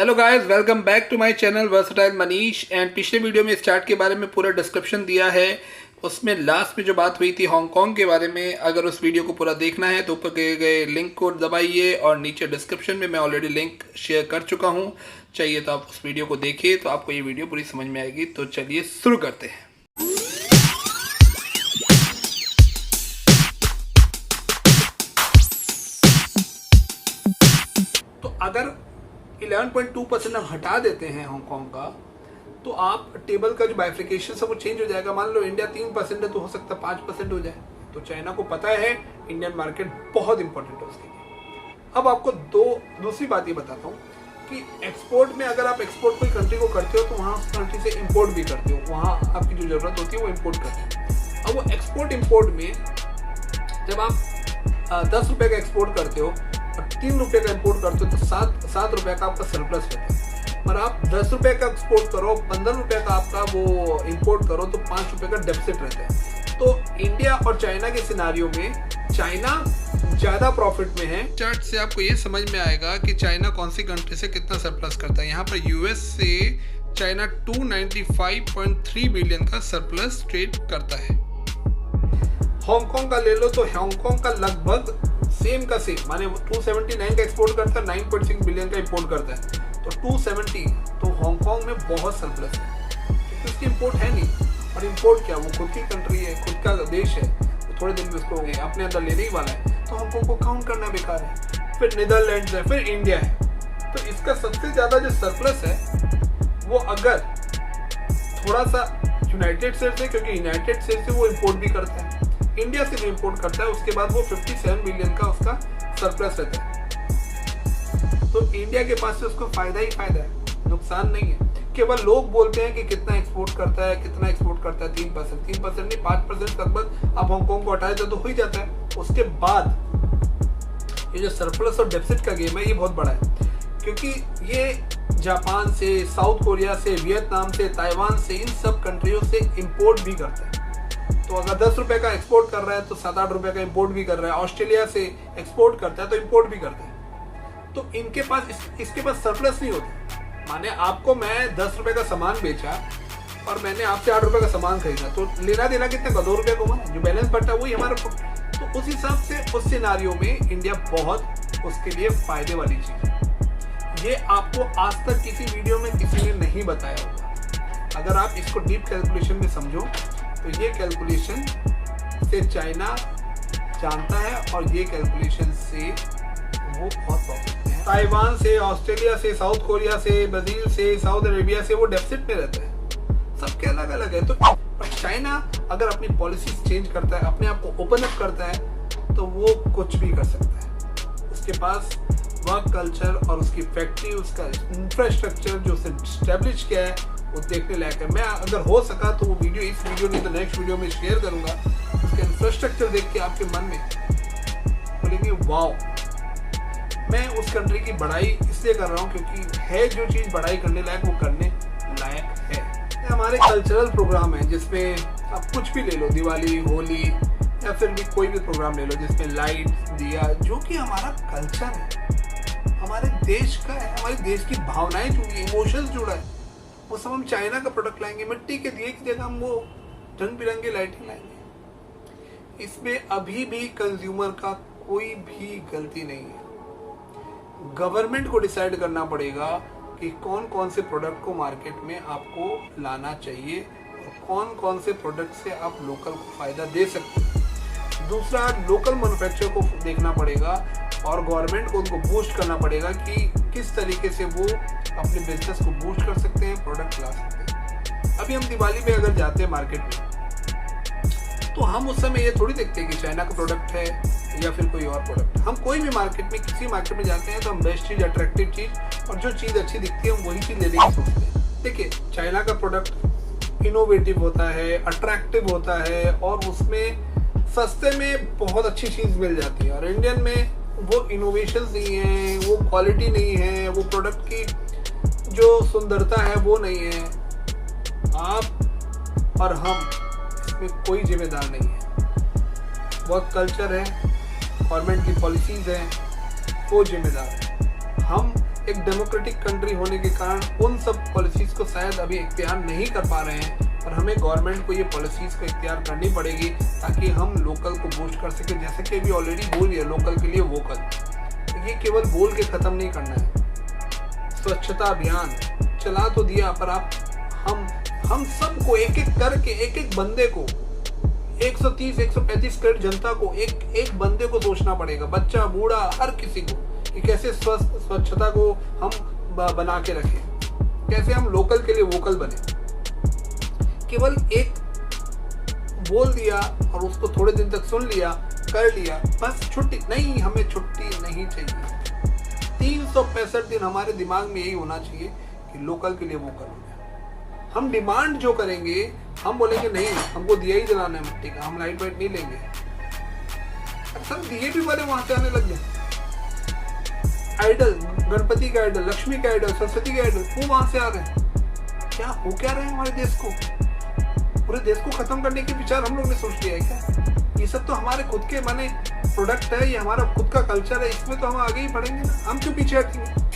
Hello guys, welcome back to my channel versatile Manish. And पिछले video में इस chart के बारे में पूरा डिस्क्रिप्शन दिया है। उसमें लास्ट में जो बात हुई थी हांगकांग के बारे में, अगर उस वीडियो को पूरा देखना है तो ऊपर दिए गए लिंक को दबाइए और नीचे डिस्क्रिप्शन में मैं ऑलरेडी लिंक शेयर कर चुका हूँ। चाहिए तो आप उस वीडियो को देखिए तो आपको ये वीडियो पूरी समझ में आएगी। तो चलिए शुरू करते हैं। तो अगर 11.2% हम हटा देते हैं हांगकांग का, तो आप टेबल का जो बाइफिकेशन है वो चेंज हो जाएगा। मान लो इंडिया 3% है तो हो सकता है 5% हो जाए। तो चाइना को पता है इंडियन मार्केट बहुत इंपॉर्टेंट है उसके लिए। अब आपको दूसरी बात ये बताता हूँ कि एक्सपोर्ट में अगर आप एक्सपोर्ट कोई कंट्री को करते हो तो वहाँ उस कंट्री से इम्पोर्ट भी करते हो। वहाँ आपकी जो ज़रूरत होती है वो इम्पोर्ट करते हो। अब वो एक्सपोर्ट इम्पोर्ट में जब आप 10 रुपये का एक्सपोर्ट करते हो 3 रुपये का इंपोर्ट करते हो तो 7 रुपये का आपका सरप्लस रहता है। और आप 10 रुपये का एक्सपोर्ट करो, 15 रुपये का आपका वो इंपोर्ट करो तो 5 रुपये का डेफिसिट रहता है। तो इंडिया और चाइना के सिनारियो में चाइना ज़्यादा प्रॉफिट में है। चार्ट से आपको ये समझ में आएगा कि चाइना कौन सी कंट्री से कितना सरप्लस करता है। यहाँ पर यूएस से चाइना 295.3 बिलियन का सरप्लस ट्रेड करता है। हांगकांग का ले लो तो हांगकांग का लगभग सेम का सेम, माने 279 का एक्सपोर्ट करता है, 9.6 बिलियन का इंपोर्ट करता है। तो 270 तो हांगकांग में बहुत सरप्लस है क्योंकि उसकी इंपोर्ट है नहीं। और इंपोर्ट क्या, वो खुद की कंट्री है, खुद का देश है, तो थोड़े दिन में उसको अपने अंदर लेने ही वाला है। तो हांगकांग को काउंट करना बेकार है। फिर नीदरलैंड्स है, फिर इंडिया है। तो इसका सबसे ज़्यादा जो सरप्लस है वो अगर थोड़ा सा यूनाइटेड स्टेट्स है, क्योंकि यूनाइटेड स्टेट्स से वो इम्पोर्ट भी करता है, इंडिया से भी इंपोर्ट करता है। उसके बाद वो 57 बिलियन का उसका सरप्लस रहता है। तो इंडिया के पास से उसको फायदा ही फायदा है, नुकसान नहीं है। केवल लोग बोलते हैं कि कितना एक्सपोर्ट करता है, कितना एक्सपोर्ट करता है, 3% नहीं 5% लगभग आप हांगकांग को हटाए तो हो ही जाता है। उसके बाद ये जो सरप्लस और डेफिसिट का गेम है ये बहुत बड़ा है, क्योंकि ये जापान से, साउथ कोरिया से, वियतनाम से, ताइवान से, इन सब कंट्रियों से इंपोर्ट भी करता है। तो अगर 10 रुपये का एक्सपोर्ट कर रहा है तो 7-8 रुपये का इंपोर्ट भी कर रहा है। ऑस्ट्रेलिया से एक्सपोर्ट करता है तो इंपोर्ट भी करता है। तो इनके पास इसके पास सरप्लस नहीं होता। माने आपको मैं 10 रुपये का सामान बेचा और मैंने आपसे 8 रुपये का सामान खरीदा, तो लेना देना कितना का 2 रुपये को, जो बैलेंस बढ़ता है वही हमारा। तो उस हिसाब से उस सिनारियो में इंडिया बहुत उसके लिए फायदे वाली चीज़ है। ये आपको आज तक किसी वीडियो में किसी ने नहीं बताया होगा। अगर आप इसको डीप कैलकुलेशन में समझो तो ये कैलकुलेशन से चाइना जानता है और ये कैलकुलेशन से वो बहुत प्रॉफिट में है। ताइवान से, ऑस्ट्रेलिया से, साउथ कोरिया से, ब्राजील से, साउथ अरेबिया से वो डेफिसिट में रहता है। सबके अलग अलग है। तो चाइना अगर अपनी पॉलिसी चेंज करता है, अपने आप को ओपन अप करता है, तो वो कुछ भी कर सकता है। उसके पास वर्क कल्चर और उसकी फैक्ट्री, उसका इंफ्रास्ट्रक्चर जो उसने स्टैब्लिश किया है वो देखने लायक है। मैं अगर हो सका तो वो वीडियो, इस वीडियो नहीं तो नेक्स्ट वीडियो में शेयर करूंगा। उसका इंफ्रास्ट्रक्चर देख के आपके मन में बोलेंगे वाओ। मैं उस कंट्री की बढ़ाई इसलिए कर रहा हूँ क्योंकि है जो चीज़ बढ़ाई करने लायक वो करने लायक है। हमारे कल्चरल प्रोग्राम है जिसमें आप कुछ भी ले लो, दिवाली, होली या फिर भी कोई भी प्रोग्राम ले लो जिसमें लाइट दिया, जो कि हमारा कल्चर है, हमारे देश का है, हमारे देश की भावनाएं जुड़ी, इमोशंस जुड़ा है। वो सब हम चाइना का प्रोडक्ट लाएंगे, मिट्टी के दिए की जगह हम वो रंग बिरंगे लाइटें लाएंगे। इसमें अभी भी कंज्यूमर का कोई भी गलती नहीं है। गवर्नमेंट को डिसाइड करना पड़ेगा कि कौन कौन से प्रोडक्ट को मार्केट में आपको लाना चाहिए और कौन कौन से प्रोडक्ट से आप लोकल को फ़ायदा दे सकते हैं। दूसरा, लोकल मैन्युफैक्चर को देखना पड़ेगा और गवर्नमेंट को उनको बूस्ट करना पड़ेगा कि किस तरीके से वो अपने बिजनेस को बूस्ट कर सकते हैं, प्रोडक्ट ला सकते हैं। अभी हम दिवाली में अगर जाते हैं मार्केट में तो हम उस समय ये थोड़ी देखते हैं कि चाइना का प्रोडक्ट है या फिर कोई और प्रोडक्ट। हम कोई भी मार्केट में, किसी मार्केट में जाते हैं तो हम बेस्ट चीज़, अट्रैक्टिव चीज़ और जो चीज़ अच्छी दिखती है हम वही चीज़ लेने की सोचते हैं। देखिए, चाइना का प्रोडक्ट इनोवेटिव होता है, अट्रैक्टिव होता है और उसमें सस्ते में बहुत अच्छी चीज़ मिल जाती है। और इंडियन में वो इनोवेशन नहीं है, वो क्वालिटी नहीं है, वो प्रोडक्ट की जो सुंदरता है वो नहीं है। आप और हम इसमें कोई जिम्मेदार नहीं है। वर्क कल्चर है, गवर्नमेंट की पॉलिसीज़ हैं, वो जिम्मेदार है। हम एक डेमोक्रेटिक कंट्री होने के कारण उन सब पॉलिसीज़ को शायद अभी इख्तियार नहीं कर पा रहे हैं, पर हमें गवर्नमेंट को ये पॉलिसीज़ को इख्तियार करनी पड़ेगी ताकि हम लोकल को बूस्ट कर सकें। जैसे कि अभी ऑलरेडी बोल रही है लोकल के लिए वोकल, तो ये केवल बोल के ख़त्म नहीं करना है। स्वच्छता अभियान चला तो दिया, पर आप हम सबको एक एक करके एक एक बंदे को 130-135 करोड़ जनता को एक बंदे को सोचना पड़ेगा, बच्चा बूढ़ा हर किसी को, कि कैसे स्वच्छता को हम बना के रखें, कैसे हम लोकल के लिए वोकल बने। केवल एक बोल दिया और उसको थोड़े दिन तक सुन लिया, कर लिया, बस छुट्टी नहीं, हमें छुट्टी नहीं चाहिए। 365 दिन हमारे दिमाग में यही होना चाहिए कि लोकल के लिए वोकल हो जाए। हम डिमांड जो करेंगे, हम बोलेंगे नहीं हमको दिया ही जलाना है मिट्टी का, हम लाइट वाइट नहीं लेंगे। अक्सर दिए भी बड़े वहां से आने लग गए। आइडल, गणपति का आइडल, लक्ष्मी का आइडल, सरस्वती का आइडल, वो वहां से आ रहे हैं। क्या हो क्या रहे हैं हमारे देश को? पूरे देश को खत्म करने के विचार हम लोग ने सोच लिया है क्या? ये सब तो हमारे खुद के माने प्रोडक्ट है, ये हमारा खुद का कल्चर है, इसमें तो हम आगे ही बढ़ेंगे ना, हम क्यों पीछे हटेंगे?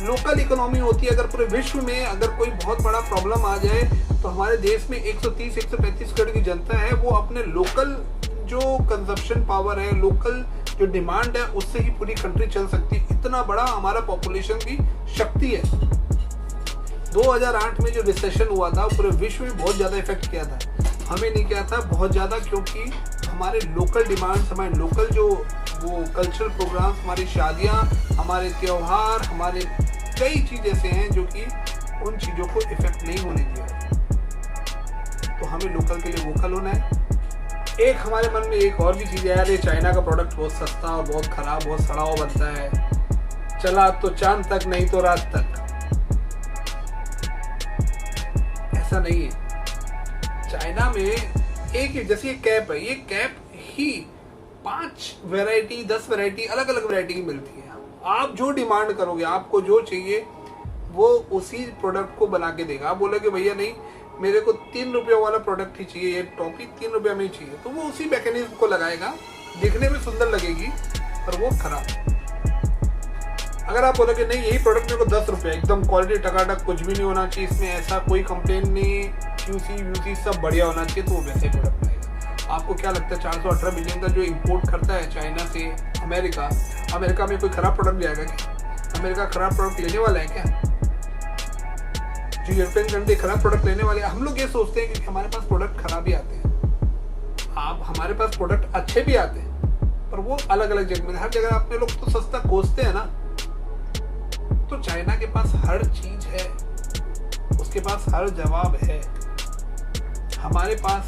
लोकल इकोनॉमी होती है। अगर पूरे विश्व में अगर कोई बहुत बड़ा प्रॉब्लम आ जाए तो हमारे देश में 130-135 करोड़ की जनता है, वो अपने लोकल जो कंजप्शन पावर है, लोकल जो डिमांड है, उससे ही पूरी कंट्री चल सकती है। इतना बड़ा हमारा पॉपुलेशन की शक्ति है। 2008 में जो रिसेशन हुआ था पूरे विश्व में बहुत ज़्यादा इफेक्ट किया था, हमें नहीं किया था बहुत ज़्यादा, क्योंकि हमारे लोकल डिमांड्स, हमारे लोकल जो वो कल्चरल प्रोग्राम्स, हमारी शादियाँ, हमारे त्योहार, हमारे कई चीज़ ऐसे हैं जो कि उन चीज़ों को इफेक्ट नहीं होने दिया। तो हमें लोकल के लिए वोकल होना है। एक हमारे मन में एक और भी चीज़ है, यार ये चाइना का प्रोडक्ट बहुत सस्ता और बहुत ख़राब, बहुत सड़ा हुआ बनता है, चला तो चांद तक नहीं तो रात तक। ऐसा नहीं है। चाइना में एक जैसे ये कैप है, ये कैप ही 5 वैरायटी 10 वैरायटी अलग अलग वैरायटी की मिलती है। आप जो डिमांड करोगे, आपको जो चाहिए वो उसी प्रोडक्ट को बना के देगा। आप बोलोगे भैया नहीं मेरे को 3 रुपये वाला प्रोडक्ट ही चाहिए, ये टॉपी 3 रुपये में ही चाहिए, तो वो उसी मैकेनिज्म को लगाएगा, दिखने में सुंदर लगेगी पर वो खराब। अगर आप बोलोगे नहीं यही प्रोडक्ट मेरे को 10 रुपये, एकदम क्वालिटी टकाटक, कुछ भी नहीं होना चाहिए इसमें, ऐसा कोई कंप्लेन नहीं, QC सब बढ़िया होना चाहिए, तो वो वैसे प्रोडक्ट आएगा। आपको क्या लगता है 418 बिलियन का जो इम्पोर्ट करता है चाइना से अमेरिका में कोई खराब प्रोडक्ट जाएगा क्या? अमेरिका खराब प्रोडक्ट लेने वाला है क्या? जो यूरोपियन कंट्री खराब प्रोडक्ट लेने वाले, हम लोग ये सोचते हैं कि हमारे पास प्रोडक्ट खराब ही आते हैं। हमारे पास प्रोडक्ट अच्छे भी आते हैं, पर वो अलग अलग जगह में, हर जगह अपने लोग तो सस्ता खोजते हैं ना। तो चाइना के पास हर चीज है, उसके पास हर जवाब है। हमारे पास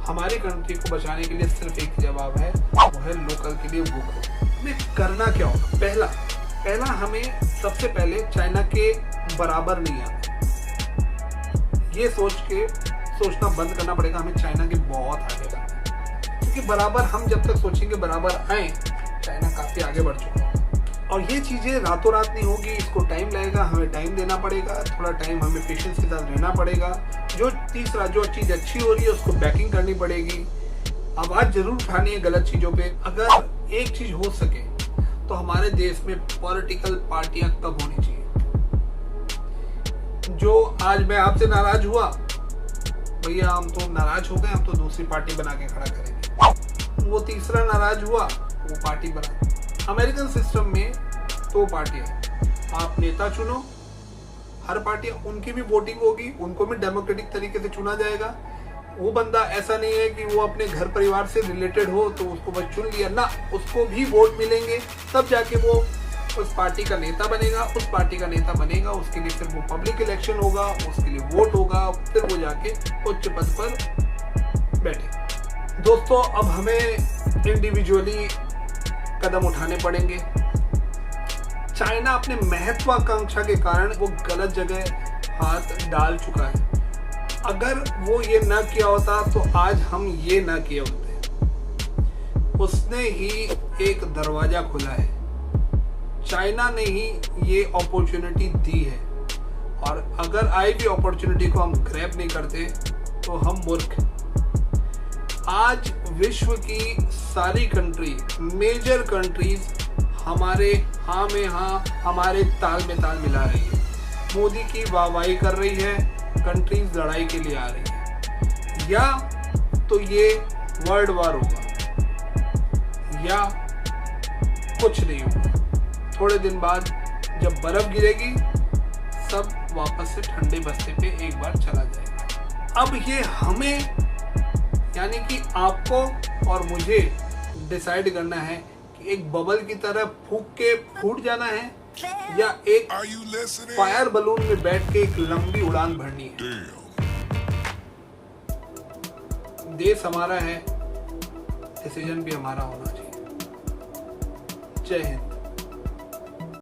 हमारी कंट्री को बचाने के लिए सिर्फ एक जवाब है, वो है लोकल के लिए वोकल। हमें करना क्या होगा? पहला हमें सबसे पहले चाइना के बराबर नहीं आना, ये सोचना बंद करना पड़ेगा। हमें चाइना के बहुत आगे बढ़ना है, क्योंकि बराबर हम जब तक सोचेंगे बराबर आए, चाइना काफी आगे बढ़ चुका है। और ये चीज़ें रातों रात नहीं होगी, इसको टाइम लगेगा, हमें टाइम देना पड़ेगा, थोड़ा टाइम हमें पेशेंस के साथ रहना पड़ेगा। जो चीज़ अच्छी हो रही है उसको बैकिंग करनी पड़ेगी, आवाज़ जरूर उठानी है गलत चीज़ों पे। अगर एक चीज़ हो सके तो हमारे देश में पॉलिटिकल पार्टियां कब होनी चाहिए? जो आज मैं आपसे नाराज हुआ, भैया हम तो नाराज हो गए, हम तो दूसरी पार्टी बना के खड़ा करेंगे। वो तीसरा नाराज हुआ, वो पार्टी बना। अमेरिकन सिस्टम में 2 पार्टियां, आप नेता चुनो, हर पार्टी उनकी भी वोटिंग होगी, उनको भी डेमोक्रेटिक तरीके से चुना जाएगा। वो बंदा ऐसा नहीं है कि वो अपने घर परिवार से रिलेटेड हो तो उसको बस चुन लिया ना, उसको भी वोट मिलेंगे, तब जाके वो उस पार्टी का नेता बनेगा। उस पार्टी का नेता बनेगा, उसके लिए फिर वो पब्लिक इलेक्शन होगा, उसके लिए वोट होगा, फिर वो जाके उच्च पद पर बैठे। दोस्तों, अब हमें इंडिविजुअली कदम उठाने पड़ेंगे। चाइना अपने महत्वाकांक्षा के कारण वो गलत जगह हाथ डाल चुका है। अगर वो ये ना किया होता तो आज हम ये ना किए होते। उसने ही एक दरवाजा खोला है, चाइना ने ही ये अपॉर्चुनिटी दी है, और अगर आई भी अपॉर्चुनिटी को हम ग्रैब नहीं करते तो हम मूर्ख। आज विश्व की सारी कंट्री, मेजर कंट्रीज हमारे हाँ में हाँ, हमारे ताल में ताल मिला रही है। मोदी की वाहवाही कर रही है, कंट्रीज लड़ाई के लिए आ रही है, या तो ये वर्ल्ड वार होगा या कुछ नहीं होगा। थोड़े दिन बाद जब बर्फ गिरेगी सब वापस से ठंडे बस्ते पे एक बार चला जाएगा। अब ये हमें यानी कि आपको और मुझे डिसाइड करना है कि एक बबल की तरह फूंक के फूट जाना है या एक फायर बलून में बैठ के एक लंबी उड़ान भरनी है। देश हमारा है, डिसीजन भी हमारा होना चाहिए। जय हिंद।